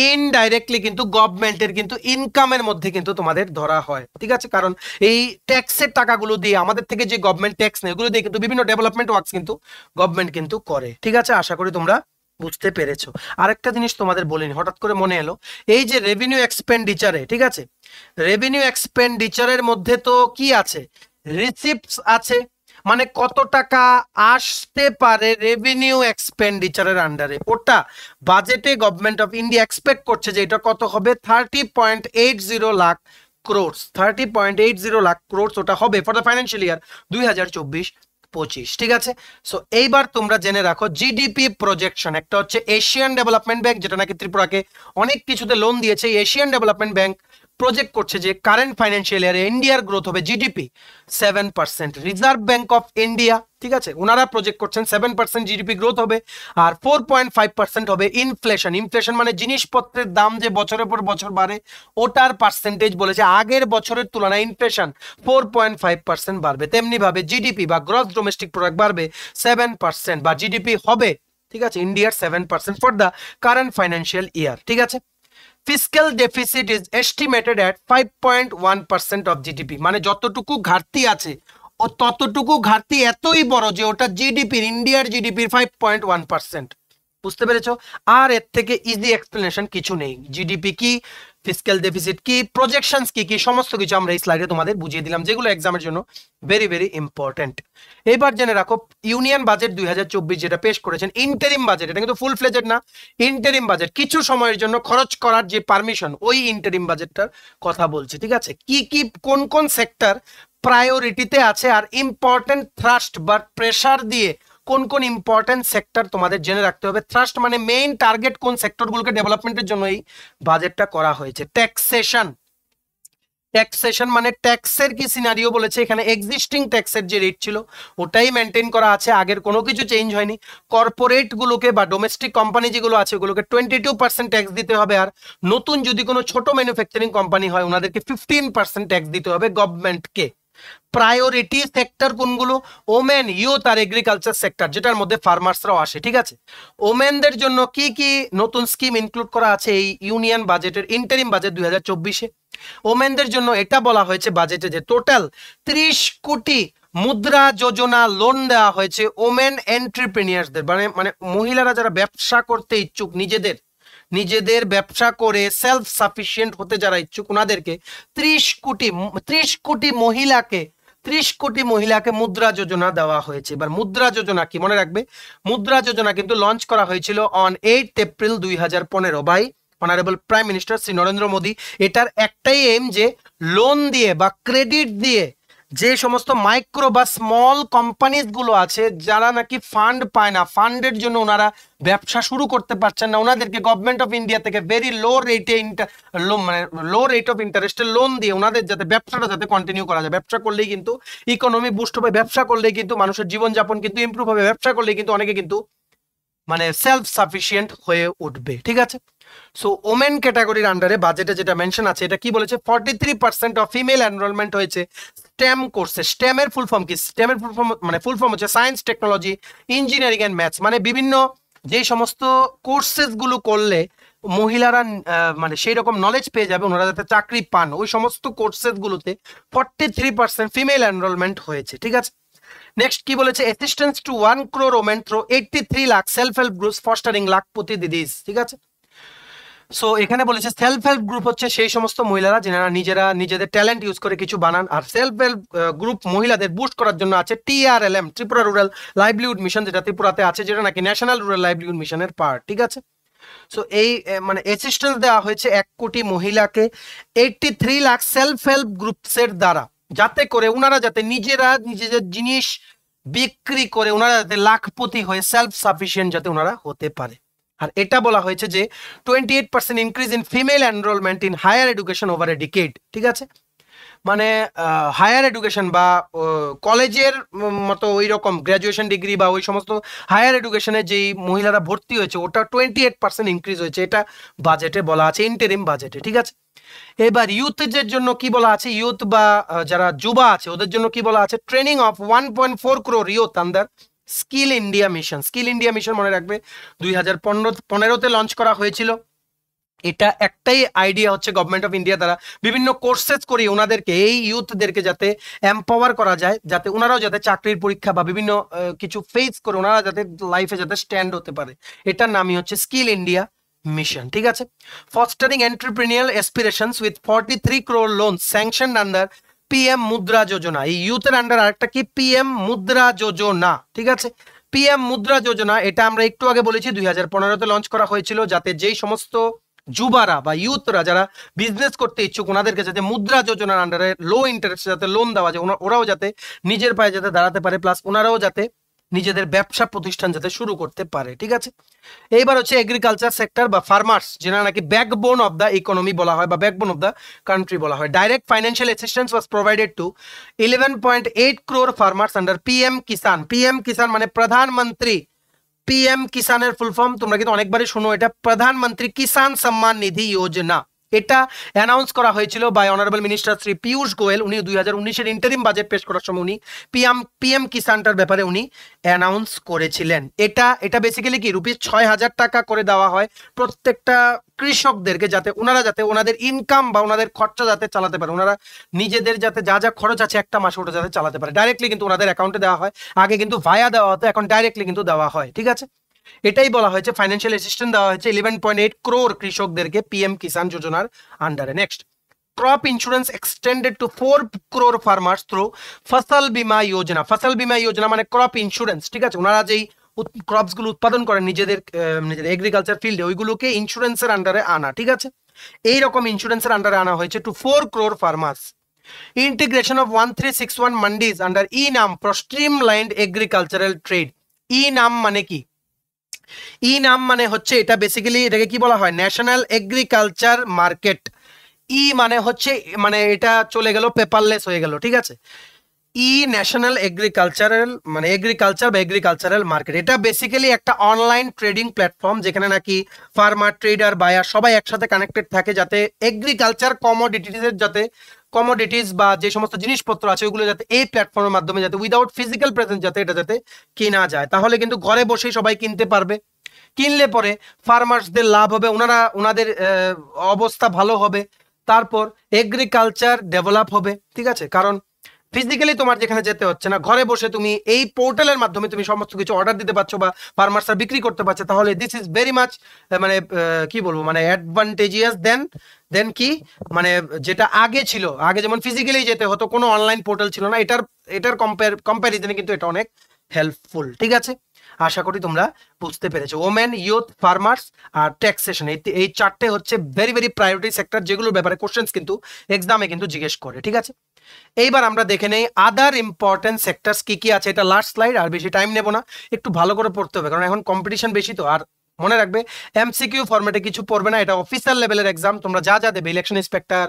ইনডাইরেক্টলি কিন্তু গভর্নমেন্টের কিন্তু ইনকামের মধ্যে কিন্তু তোমাদের ধরা হয়, ঠিক আছে, কারণ এই ট্যাক্সের টাকাগুলো দিয়ে আমাদের থেকে যে গভর্নমেন্ট ট্যাক্স নেয় ওগুলো দিয়ে কিন্তু বিভিন্ন ডেভেলপমেন্ট ওয়ার্কস কিন্তু গভর্নমেন্ট কিন্তু করে, ঠিক আছে। আশা করি তোমরা বুঝতে পেরেছো। আরেকটা জিনিস তোমাদের বলিনি, হঠাৎ করে মনে এলো, এই যে রেভিনিউ এক্সপেন্ডিচারে, ঠিক আছে, রেভিনিউ এক্সপেন্ডিচারের মধ্যে তো কি আছে? রিসিপ্টস আছে, মানে কত টাকা আসতে পারে রেভিনিউ এক্সপেন্ডিচারের আন্ডারে, ওটা বাজেটে গভর্নমেন্ট অফ ইন্ডিয়া এক্সপেক্ট করছে যে এটা কত হবে? 30.80 লাখ ক্রোর্স, 30.80 লাখ ক্রোর্স ওটা হবে ফর দ্য ফাইন্যান্সিয়াল ইয়ার 2024-25, ঠিক আছে। সো এইবার তোমরা জেনে রাখো জিডিপি প্রজেকশন, একটা হচ্ছে এশিয়ান ডেভেলপমেন্ট ব্যাংক, যেটা নাকি ত্রিপুরাকে অনেক কিছুতে লোন দিয়েছে। এশিয়ান ডেভেলপমেন্ট ব্যাংক প্রজেক্ট করছে যে কারেন্ট ফাইন্যান্সিয়াল ইয়ারে ইন্ডিয়ার গ্রোথ হবে GDP 7%। Reserve bank of India, ঠিক আছে, ওনারা প্রজেক্ট করছেন 7% জিডিপি গ্রোথ হবে, আর 4.5% হবে ইনফ্লেশন। ইনফ্লেশন মানে জিনিসপত্রের দাম যে বছরের পর বছর বাড়ে, ওটার পার্সেন্টেজ বলেছে আগের বছরের তুলনায় ইনফ্লেশন 4.5% বাড়বে। তেমনি ভাবে জিডিপি বা গ্রস ডোমেস্টিক প্রোডাক্ট বাড়বে 7%, বা জিডিপি হবে, ঠিক আছে, ইন্ডিয়ার 7% for the current financial year, ঠিক আছে। Fiscal deficit is estimated at 5.1% of GDP, মানে যতটুকু ঘাটতি আছে ও ততটুকু ঘাটতি এতই বড় যে ওটা জিডিপির, ইন্ডিয়ার জিডিপির 5.1%, বুঝতে পেরেছো? আর এর থেকে ইজি এক্সপ্লেনেশন কিছু নেই। জিডিপি কি? ফিসক্যাল ডেফিসিট কি, প্রজেকশনস কি কি, সমস্ত কিছু আমরা এই স্লাইডে তোমাদের বুঝিয়ে দিলাম, যেগুলো এক্সামের জন্য ভেরি ভেরি ইম্পর্টেন্ট। এবার জেনে রাখো ইউনিয়ন বাজেট 2024 যেটা পেশ করেছেন, ইন্টারিম বাজেট, এটা কিন্তু ফুল ফ্লেজেড না, ইন্টারিম বাজেট, কিছু সময়ের জন্য খরচ করার যে পারমিশন, ওই ইন্টারিম বাজেটটার কথা বলছি। ঠিক আছে, কি কি কোন কোন সেক্টর প্রায়োরিটিতে আছে আর ইম্পর্টেন্ট থ্রাস্ট বা প্রেসার দিয়ে কোন কোন ইম্পর্টেন্ট সেক্টর তোমাদের জেনে রাখতে হবে। থ্রাস্ট মানে মেইন টার্গেট কোন সেক্টরগুলোকে ডেভেলপমেন্টের জন্য এই বাজেটটা করা হয়েছে। ট্যাক্সেশন, ট্যাক্সেশন মানে ট্যাক্সের কি সিনারিও বলেছে, এখানে এক্সিস্টিং ট্যাক্সের যে রেট ছিল ওটাই মেনটেন করা আছে, আগের কোনো কিছু চেঞ্জ হয়নি। কর্পোরেট গুলোকে বা ডোমেস্টিক কোম্পানি যেগুলো আছে ওগুলোকে 22% ট্যাক্স দিতে হবে, আর নতুন যদি কোনো ছোট ম্যানুফ্যাকচারিং কোম্পানি হয় ওনাদেরকে 15% ট্যাক্স দিতে হবে গভর্নমেন্টকে। প্রায়োরিটি সেক্টর কোনগুলো, ওমেন, ইউথ আর এগ্রিকালচার সেক্টর, যেটার মধ্যে ফার্মার্সরাও আসে। ঠিক আছে, ওমেনদের জন্য কি কি নতুন স্কিম ইনক্লুড করা আছে এই ইউনিয়ন বাজেটের ইন্টারিম বাজেট 2024-এ। ওমেনদের জন্য এটা বলা হয়েছে বাজেটে যে টোটাল 30 কোটি মুদ্রা যোজনা লোন দেওয়া হয়েছে ওমেন এন্টারপ্রেনিয়ার্সদের, মানে মহিলারা যারা ব্যবসা করতে ইচ্ছুক, নিজেদের ব্যবসা করে সেলফ সাফিসিয়েন্ট হতে যারা ইচ্ছুক ওনাদেরকে 30 কোটি মহিলাকে মুদ্রা যোজনা দেওয়া হয়েছে। এবার মুদ্রা যোজনা কি মনে রাখবে, মুদ্রা যোজনা কিন্তু লঞ্চ করা হয়েছিল on 8 April 2015 by honourable prime minister Shri Narendra Modi. এটার একটাই এম যে লোন দিয়ে বা ক্রেডিট দিয়ে যে সমস্ত মাইক্রো বা স্মল কোম্পানিজ গুলো আছে যারা নাকি ফান্ড পায় না, ফান্ডের জন্য ওনারা ব্যবসা শুরু করতে পারছেন না, ওনাদেরকে গভর্নমেন্ট অফ ইন্ডিয়া থেকে ভেরি লো রেট অফ ইন্টারেস্টে লোন দিয়ে ওনাদের যাতে ব্যবসাটা যাতে কন্টিনিউ করা যায়। ব্যবসা করলেই কিন্তু ইকোনমি বুস্ট হবে, ব্যবসা করলেই কিন্তু মানুষের জীবনযাপন কিন্তু ইমপ্রুভ হবে, ব্যবসা করলেই কিন্তু অনেকে কিন্তু মানে সেলফ সাফিসিয়েন্ট হয়ে উঠবে। ঠিক আছে, সো ওমেন ক্যাটাগরির আন্ডারে বাজেটে যেটা মেনশন আছে এটা কি বলেছে, 43% অফ ফিমেল এনরোলমেন্ট হয়েছে স্টেম কোর্সে। স্টেমের ফুল ফর্ম কি, স্টেমের ফুল ফর্ম হচ্ছে science, technology, engineering and maths, মানে বিভিন্ন যে সমস্ত কোর্সেস গুলো করলে মহিলারা মানে সেই রকম নলেজ পেয়ে যাবে, ওনারা যাতে চাকরি পান, ওই সমস্ত কোর্সেস গুলোতে 43% ফিমেল এনরোলমেন্ট হয়েছে। ঠিক আছে, নেক্সট কি বলেছে, assistance to 1 crore women through 83 lakh self help groups fostering lakhpati দিদিস। ঠিক আছে, সো এখানে বলেছে সেলফ হেল্প গ্রুপ হচ্ছে সেই সমস্ত মহিলারা যারা নিজেদের ট্যালেন্ট ইউজ করে কিছু বানান, আর সেলফ হেল্প গ্রুপ মহিলাদের বুস্ট করার জন্য আছে TRLM, Tripura rural livelihood mission, যেটা ত্রিপুরাতে আছে, যেটা নাকি ন্যাশনাল রুরাল লাইভলিহুড মিশনের পার্ট। ঠিক আছে, সো এই মানে অ্যাসিস্ট্যান্স দেওয়া হয়েছে 1 কোটি মহিলাকে 83 লাখ সেলফ হেল্প গ্রুপসের দ্বারা, যাতে করে ওনারা যাতে নিজেদের জিনিস বিক্রি করে ওনারা যাতে লাখপতি হয়ে সেলফ সাফিসিয়েন্ট যাতে ওনারা হতে পারে। আর এটা বলা হয়েছে যে 28% increase in female enrolment in higher education over a decade. ঠিক আছে, মানে হায়ার এডুকেশন বা কলেজের মতো ওই রকম গ্র্যাজুয়েশন ডিগ্রি বা ওই সমস্ত হায়ার এডুকেশনে যেই মহিলারা ভর্তি হয়েছে ওটা 28% ইনক্রিজ হয়েছে, এটা বাজেটে বলা আছে ইন্টারিম বাজেটে। ঠিক আছে, এবার ইউথদের জন্য কি বলা আছে, ইউথ বা যারা যুবা আছে ওদের জন্য কি বলা আছে, training of 1.4 crore youth under skill India mission. Skill India mission মনে রাখবে 2015-তে লঞ্চ করা হয়েছিল। এটা একটাই আইডিয়া হচ্ছে গভর্নমেন্ট অফ ইন্ডিয়া দ্বারা বিভিন্ন কোর্সেস করে ওনাদেরকে, এই ইউথদেরকে যাতে এম্পাওয়ার করা যায়, যাতে ওনারাও যাতে চাকরির পরীক্ষা বা বিভিন্ন কিছু ফেস করে ওনারা যাতে লাইফে যাতে স্ট্যান্ড হতে পারে, এটার নামই হচ্ছে স্কিল ইন্ডিয়া মিশন। ঠিক আছে, fostering entrepreneurial aspirations with 43 crore loan sanction under PM Mudra যোজনা। এই ইউথের আন্ডার আরেকটা কি, PM মুদ্রা যোজনা। ঠিক আছে, PM মুদ্রা যোজনা এটা আমরা একটু আগে বলেছি 2015-তে লঞ্চ করা হয়েছিল, যাতে যেই সমস্ত যুবারা বা ইউথরা যারা বিজনেস করতে ইচ্ছুক ওনাদেরকে যাতে মুদ্রা যোজনার আন্ডারে লো ইন্টারেস্টে যাতে লোন দেওয়া যায়, ওরাও যাতে নিজের পায়ে যাতে দাঁড়াতে পারে, প্লাস ওনারাও যাতে নিজেদের ব্যবসা প্রতিষ্ঠান যাতে শুরু করতে পারে। ঠিক আছে, এইবার হচ্ছে এগ্রিকালচার সেক্টর বা ফার্মার্স, যেটা নাকি ব্যাকবোন অফ দ্য ইকোনমি বলা হয় বা ব্যাকবোন অফ দ্য কান্ট্রি বলা হয়। Direct financial assistance was provided to 11.8 crore farmers under PM Kisan. PM কিষান মানে প্রধানমন্ত্রী, PM কিষানের ফুল ফর্ম তোমরা কিন্তু অনেকবারই শোনো, এটা প্রধানমন্ত্রী কিষান সম্মান নিধি যোজনা। এটা অ্যানাউন্স করা হয়েছিল by honourable minister Shri Piyush Goyal. উনি 2019-এর ইন্টারিম বাজেট পেশ করার সময় উনি PM কিষানটার ব্যাপারে উনি অ্যানাউন্স করেছিলেন। এটা বেসিক্যালি কি ₹6,000 টাকা করে দেওয়া হয় প্রত্যেকটা কৃষকদেরকে, যাতে ওনারা যাতে ওনাদের ইনকাম বা ওনাদের খরচা যাতে চালাতে পারে, ওনারা নিজেদের যাতে যা যা খরচ আছে একটা মাসে ওটা যাতে চালাতে পারে। ডাইরেক্টলি কিন্তু ওনাদের অ্যাকাউন্টে দেওয়া হয়, আগে কিন্তু ভায়া দেওয়া হতো, এখন ডাইরেক্টলি কিন্তু দেওয়া হয়। ঠিক আছে, এটাই বলা হয়েছে ফাইন্যান্সিয়াল অ্যাসিস্ট্যান্স দেওয়া হয়েছে 11.8 crore কৃষকদেরকে পিএম কিষাণ যোজনার আন্ডারে। Next, crop insurance extended to 4 crore farmers through ফসল বীমা যোজনা। ফসল বীমা যোজনা মানে ক্রপ ইন্স্যুরেন্স, ঠিক আছে, ওনারা যেই ক্রপস গুলো উৎপাদন করেন নিজেদের এগ্রিকালচার ফিল্ডে, ওইগুলোকে ইন্স্যুরেন্সের আন্ডারে আনা, ঠিক আছে, এইরকম ইন্স্যুরেন্সের আন্ডারে আনা হয়েছে to 4 crore farmers. Integration of 1361 মান্ডিজ under e NAM for streamlined agricultural trade. E NAM মানে কি? ই নাম মানে হচ্ছে এটা বেসিক্যালি এটাকে কি বলা হয়, ন্যাশনাল এগ্রিকালচার মার্কেট। ই মানে হচ্ছে মানে এটা চলে গেল পেপারলেস হয়ে গেল, ঠিক আছে। ই ন্যাশনাল এগ্রিকালচারাল মানে এগ্রিকালচার বা এগ্রিকালচারাল মার্কেট, এটা বেসিক্যালি একটা অনলাইন ট্রেডিং প্ল্যাটফর্ম যেখানে নাকি ফার্মার, ট্রেডার, বায়ার সবাই একসাথে কানেক্টেড থাকে, যাতে এগ্রিকালচার কমোডিটিস বা যে সমস্ত জিনিসপত্র আছে ওগুলো যাতে এই প্ল্যাটফর্মের মাধ্যমে যাতে উইদাউট ফিজিক্যাল প্রেজেন্স যাতে এটা যাতে কেনা যায়, তাহলে কিন্তু ঘরে বসেই সবাই কিনতে পারবে। কিনলে পরে ফার্মার্সদের লাভ হবে, ওনাদের অবস্থা ভালো হবে, তারপর এগ্রিকালচার ডেভেলপ হবে, ঠিক আছে। কারণ ফিজিক্যালি তোমার যেখানে যেতে হচ্ছে না, ঘরে বসে তুমি এই পোর্টালের মাধ্যমে তুমি সমস্ত কিছু অর্ডার দিতে পারছো বা ফার্মার্সরা বিক্রি করতে পারছে, তাহলে দিস ইজ ভেরি মাচ মানে কি বলবো মানে অ্যাডভান্টেজিয়াস দেন কি মানে যেটা আগে ছিল। আগে যেমন ফিজিক্যালি যেতে হতো, কোনো অনলাইন পোর্টাল ছিল না, এটার কম্প্যারিজনে কিন্তু এটা অনেক হেল্পফুল, ঠিক আছে। আশা করি তোমরা বুঝতে পেরেছো। ওমেন, ইউথ, ফার্মার্স আর ট্যাক্সেশন, এই চারটে হচ্ছে ভেরি ভেরি প্রায়োরিটি সেক্টর, যেগুলোর ব্যাপারে কোশ্চেন্স কিন্তু এক্সামে কিন্তু জিজ্ঞেস করে, ঠিক আছে। এইবার আমরা দেখে নেই আদার ইম্পর্টেন্ট সেক্টরস কি কি আছে। এটা লাস্ট স্লাইড, আর বেশি টাইম নেব না, একটু ভালো করে পড়তে হবে কারণ এখন কম্পিটিশন বেশি। তো আর মনে রাখবে এমসিকিউ ফরম্যাটে কিছু পড়বে না, এটা অফিসার লেভেলের এক্সাম। তোমরা যা যা দেবে, ইলেকশন ইন্সপেক্টর,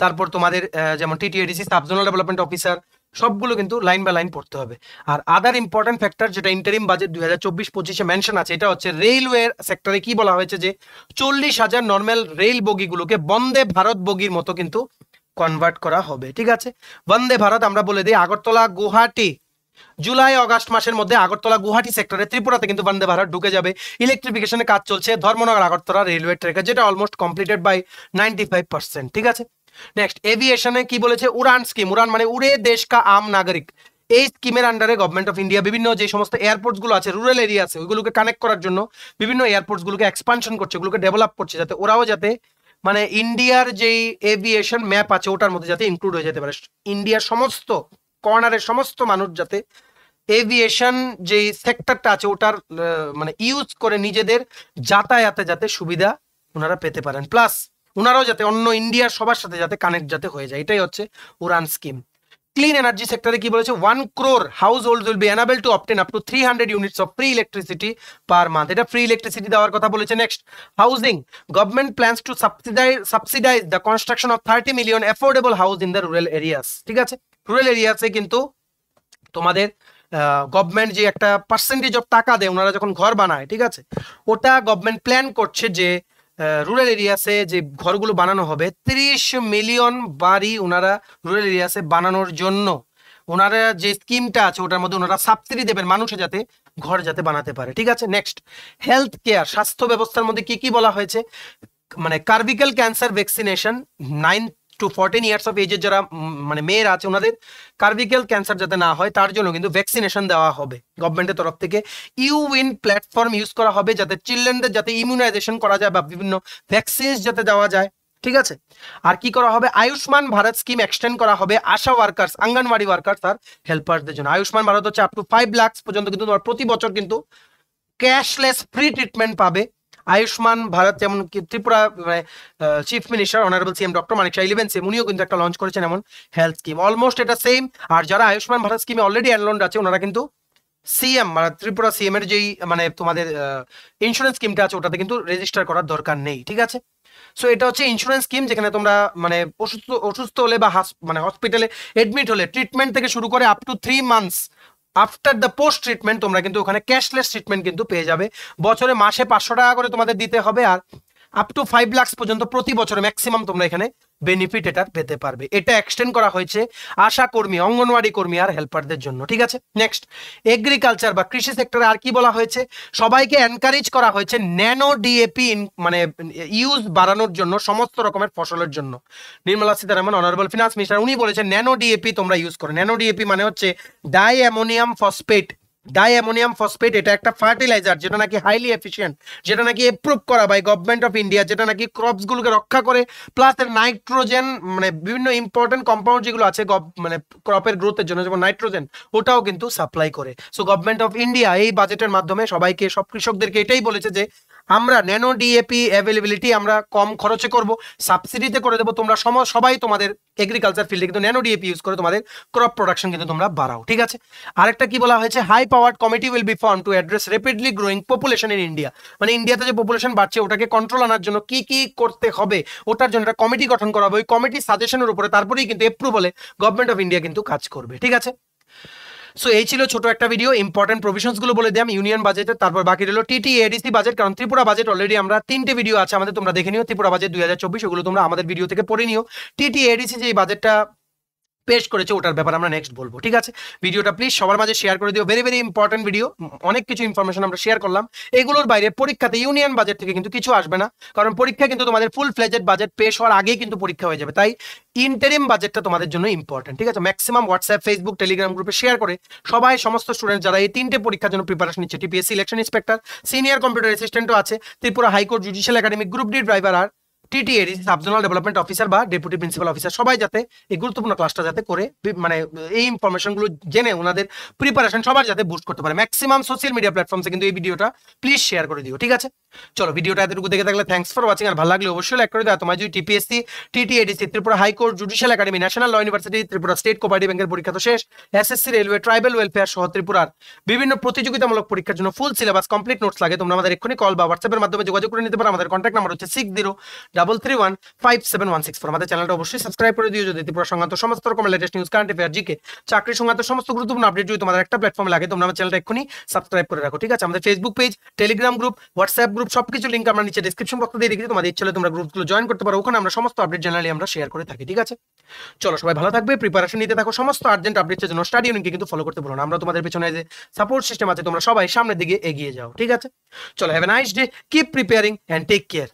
তারপর তোমাদের যেমন TTADC sub zonal development officer, সবগুলো কিন্তু লাইন বাই লাইন পড়তে হবে। আর আদার ইম্পর্টেন্ট ফ্যাক্টর যেটা ইন্টারিম বাজেট 2024-25-এ মেনশন আছে, এটা হচ্ছে রেলওয়ে সেক্টরে কি বলা হয়েছে যে 40,000 নর্মাল রেল বগিগুলোকে বন্দে ভারত বগির মতো কিন্তু কনভার্ট করা হবে, ঠিক আছে। বন্দে ভারত আমরা বলে দিই আগরতলা গুয়াহাটি, জুলাই আগস্ট মাসের মধ্যে আগরতলা গুয়াহাটি সেক্টরে ত্রিপুরাতে কিন্তু বন্দে ভারত ঢুকে যাবে। ইলেকট্রিফিকেশনের কাজ চলছে ধর্মনগর আগরতলা রেলওয়ে ট্র্যাকে, যেটা অলমোস্ট কমপ্লিটেড বাই 95%, ঠিক আছে। নেক্সট, এভিয়েশনে কি বলেছে, উড়ান স্কিম। উড়ান মানে উড়ে দেশ কা আম নাগরিক। এই স্কিমের আন্ডারে গভর্নমেন্ট অফ ইন্ডিয়া বিভিন্ন যে সমস্ত এয়ারপোর্টস গুলো আছে রুরাল এরিয়া আছে, ওইগুলোকে কানেক্ট করার জন্য বিভিন্ন এয়ারপোর্টস গুলোকে এক্সপানশন করছে, ওগুলোকে ডেভেলপ করছে, যাতে ওরাও যাতে মানে ইন্ডিয়ার যেই এভিয়েশন ম্যাপ আছে ওটার মধ্যে যাতে ইনক্লুড হয়ে যেতে পারে। ইন্ডিয়ার সমস্ত কর্নারের সমস্ত মানুষ যাতে এভিয়েশন যে সেক্টরটা আছে ওটার মানে ইউজ করে নিজেদের যাতায়াতে যাতে সুবিধা ওনারা পেতে পারেন, প্লাস ওনারাও যাতে অন্য ইন্ডিয়ার সবার সাথে যাতে কানেক্ট যাতে হয়ে যায়, এটাই হচ্ছে উড়ান স্কিম। ক্লিন এনার্জি সেক্টরে কি বলেছে, 1 crore household will be enable to obtain up to 300 units of free electricity per month. এটা ফ্রি ইলেকট্রিসিটি দেওয়ার কথা বলেছে। Next, housing, government plans to subsidise the construction of 30 million affordable house in the rural areas, ঠিক আছে। Rural এরিয়াসে কিন্তু তোমাদের government যে একটা পার্সেন্টেজ অফ টাকা দেয় ওনারা যখন ঘর বানায়, ঠিক আছে, ওটা গভর্নমেন্ট প্ল্যান করছে যে রুরাল এরিয়াসে যে ঘরগুলো বানানো হবে 30 মিলিয়ন বাড়ি ওনারা রুরাল এরিয়াসে বানানোর জন্য ওনারা যে স্কিমটা আছে ওটার মধ্যে ওনারা সাবসিডি দেবেন মানুষে যাতে ঘর যাতে বানাতে পারে, ঠিক আছে। নেক্সট, হেলথ কেয়ার, স্বাস্থ্য ব্যবস্থার মধ্যে কি কি বলা হয়েছে, মানে cervical cancer vaccination 9 to 14 years of এজের যারা মানে মেয়েরা আছে ওনাদের কার্ভিক্যাল ক্যান্সার যাতে না হয় তার জন্য কিন্তু ভ্যাকসিনেশন দেওয়া হবে গভর্নমেন্টের তরফ থেকে। ইউইন প্ল্যাটফর্ম ইউজ করা হবে যাতে চিলড্রেনদের যাতে ইমিউনাইজেশন করা যায় বা বিভিন্ন ভ্যাকসিন যাতে দেওয়া যায়, ঠিক আছে। আর কি করা হবে, আয়ুষ্মান ভারত স্কিম এক্সটেন্ড করা হবে আশা ওয়ার্কার্স, আঙ্গনওয়াড়ি ওয়ার্কার্স আর হেল্পারদের জন্য। আয়ুষ্মান ভারত হচ্ছে আপ টু 5 লাখ পর্যন্ত কিন্তু তোমার প্রতি বছর কিন্তু ক্যাশলেস ফ্রি ট্রিটমেন্ট পাবে। আয়ুষ্মান ভারত যেমন Tripura chief minister honourable CM doctor Manik Saha 11 CM উনিও কিন্তু একটা লঞ্চ করেছেন এমন হেলথ স্কিম, অলমোস্ট এটা সেম। আর যারা আয়ুষ্মান ভারত স্কিমে অলরেডি এনরোলড আছে ওনারা কিন্তু সিএম মানে ত্রিপুরা সিএম এর যেই মানে তোমাদের ইন্স্যুরেন্স স্কিমটা আছে ওটাতে কিন্তু রেজিস্টার করার দরকার নেই, ঠিক আছে। সো এটা হচ্ছে ইন্স্যুরেন্স স্কিম যেখানে তোমরা মানে অসুস্থ হলে বা মানে হসপিটালে এডমিট হলে ট্রিটমেন্ট থেকে শুরু করে up to 3 months after the post treatment তোমরা কিন্তু ওখানে ক্যাশলেস ট্রিটমেন্ট কিন্তু পেয়ে যাবে। বছরে মাসে 500 টাকা করে তোমাদের দিতে হবে, আর আপ টু 5 লাখ পর্যন্ত প্রতি বছরে ম্যাক্সিমাম তোমরা এখানে বেনিফিট এটা পেতে পারবে। এটা এক্সটেন্ড করা হয়েছে আশা কর্মী, অঙ্গনওয়াড়ি কর্মী আর হেল্পারদের জন্য, ঠিক আছে। নেক্সট, এগ্রিকালচার বা কৃষি সেক্টরে আর কি বলা হয়েছে, সবাইকে এনকারেজ করা হয়েছে ন্যানো ডিএপি মানে ইউজ বাড়ানোর জন্য সমস্ত রকমের ফসলের জন্য। Nirmala Sitharaman honourable finance minister উনি বলেছেন ন্যানো ডিএপি তোমরা ইউজ করো। ন্যানো ডিএপি মানে হচ্ছে die ammonium phosphate, die ammonium phosphate এটা একটা ফার্টিলাইজার যেটা নাকি হাইলি এফিশিয়েন্ট, যেটা নাকি এপ্রুভ করা বাই গভর্নমেন্ট অফ ইন্ডিয়া, যেটা নাকি ক্রপস গুলোকে রক্ষা করে, প্লাস এর নাইট্রোজেন মানে বিভিন্ন ইম্পর্টেন্ট কম্পাউন্ড যেগুলো আছে মানে ক্রপের গ্রোথের জন্য, যেমন নাইট্রোজেন, ওটাও কিন্তু সাপ্লাই করে। সো গভর্নমেন্ট অফ ইন্ডিয়া এই বাজেটের মাধ্যমে সবাইকে, সব কৃষকদেরকে এটাই বলেছে যে আমরা ন্যানো ডিএপি অ্যাভেলেবিলিটি আমরা কম খরচে করব, সাবসিডিতে করে দেবো, তোমরা সবাই তোমাদের এগ্রিকালচার ফিল্ডে কিন্তু ন্যানো ডিএপি ইউজ করে তোমাদের ক্রপ প্রোডাকশন কিন্তু তোমরা বাড়াও, ঠিক আছে। আরেকটা কি বলা হয়েছে, high powered committee will be form to address rapidly growing population in India, মানে ইন্ডিয়াতে যে পপুলেশন বাড়ছে ওটাকে কন্ট্রোল আনার জন্য কি কি করতে হবে ওটার জন্য একটা কমিটি গঠন করা হবে, ওই কমিটির সাজেশনের উপরে তারপরেই কিন্তু এপ্রুভালে গভর্নমেন্ট অফ ইন্ডিয়া কিন্তু কাজ করবে, ঠিক আছে। সো এই ছিল ছোট একটা ভিডিও, ইম্পর্টেন্ট প্রভিশনস গুলো বলে দিলাম ইউনিয়ন বাজেটের, তারপর বাকি রইল টিটিএডিসি বাজেট, কারণ ত্রিপুরা বাজেট অলরেডি আমরা 3টে ভিডিও আছে আমাদের, তোমরা দেখে নিও ত্রিপুরা বাজেট 2024, ওগুলো তোমরা আমাদের ভিডিও থেকে পড়ে নিও। টিটিএডিসি যে বাজেটটা পেশ করেছে ওটার ব্যাপারে আমরা নেক্সট বলবো, ঠিক আছে। ভিডিওটা প্লিজ সবার মাঝে শেয়ার করে দিও, ভেরি ভেরি ইম্পর্টেন্ট ভিডিও, অনেক কিছু ইনফরমেশন আমরা শেয়ার করলাম। এগুলোর বাইরে পরীক্ষাতে ইউনিয়ন বাজেট থেকে কিন্তু কিছু আসবে না, কারণ পরীক্ষা কিন্তু তোমাদের ফুল ফ্লেজেড বাজেট পেশ হওয়ার আগেই কিন্তু পরীক্ষা হয়ে যাবে, তাই ইন্টারিম বাজেটটা তোমাদের জন্য ইম্পর্টেন্ট, ঠিক আছে। ম্যাক্সিমাম হোয়াটসঅ্যাপ, ফেসবুক, টেলিগ্রাম গ্রুপে শেয়ার করে সবাই, সমস্ত স্টুডেন্ট যারা এই 3টে পরীক্ষার জন্য প্রিপারেশন নিচ্ছে, TPSC election inspector, senior computer অ্যাসিস্ট্যান্টও আছে, Tripura high court judicial academy group D driver, আর টিটিএডিসি সাবজোনাল ডেভেলপমেন্ট অফিসার বা ডেপুটি প্রিন্সিপাল অফিসার, সবাই যাতে এই গুরুত্বপূর্ণ ক্লাসটা যাতে করে, মানে এই ইনফরমেশনগুলো জেনে ওনাদের প্রিপারেশন সবার যাতে বুস্ট করতে পারে। ম্যাক্সিমাম সোশ্যাল মিডিয়া প্ল্যাটফর্মসে কিন্তু এই ভিডিওটা প্লিজ শেয়ার করে দিও, ঠিক আছে। চলো ভিডিওটা এতটুকু দেখে থাকলে থ্যাঙ্কস ফর ওয়াচিং, আর ভালো লাগলে অবশ্যই লাইক করে দাও। তোমার যদি TPSC, TTADC, Tripura high court judicial academy, national law university, Tripura state cooperative ব্যাংকের পরীক্ষা তো শেষ, এসএসসি, রেলওয়ে, ট্রাইবাল ওয়েলফেয়ার সহ ত্রিপুরার বিভিন্ন প্রতিযোগিতামূলক পরীক্ষার জন্য ফুল সিলেবাস কমপ্লিট নোটস লাগে, তোমরা আমাদের এক্ষুনি কল বা হোয়াটসঅ্যাপের মাধ্যমে যোগাযোগ করে নিতে পারো। আমাদের কন্ট্যাক্ট নাম্বার হচ্ছে 6033157164। আমাদের চ্যানেলটা অবশ্যই সাবস্ক্রাইব করে দিও যদি ত্রিপুরা সংক্রান্ত সমস্ত রকমের latest news, current affair, GK, চাকরি সংক্রান্ত সমস্ত গুরুত্বপূর্ণ আপডেট যদি তোমাদের একটা প্ল্যাটফর্মে লাগে, তোমরা আমার চ্যানেলটা এক্ষুনি সাবস্ক্রাইব করে রাখো, ঠিক আছে। আমাদের Facebook page, Telegram group, WhatsApp group সবকিছু লিঙ্ক আমরা নিচে ডেসক্রিপশন বক্সে দিয়ে রেখেছি, তোমাদের ইচ্ছে হলে তোমরা গ্রুপগুলো জয়েন করতে পারো, ওখানে আমরা সমস্ত আপডেট জেনারেলি আমরা শেয়ার করে থাকি, ঠিক আছে। চলো সবাই ভালো থাকবে, প্রিপারেশন নিতে থাকো, সমস্ত আর্জেন্ট আপডেটের জন্য স্টাডি ইউনিটকে কিন্তু ফলো করতে বলো না, আমরা তোমাদের পেছনে যে সাপোর্ট সিস্টেম আছে, তোমরা সবাই সামনের দিকে এগিয়ে যাও, ঠিক আছে। চলো have a nice day, keep preparing and take care.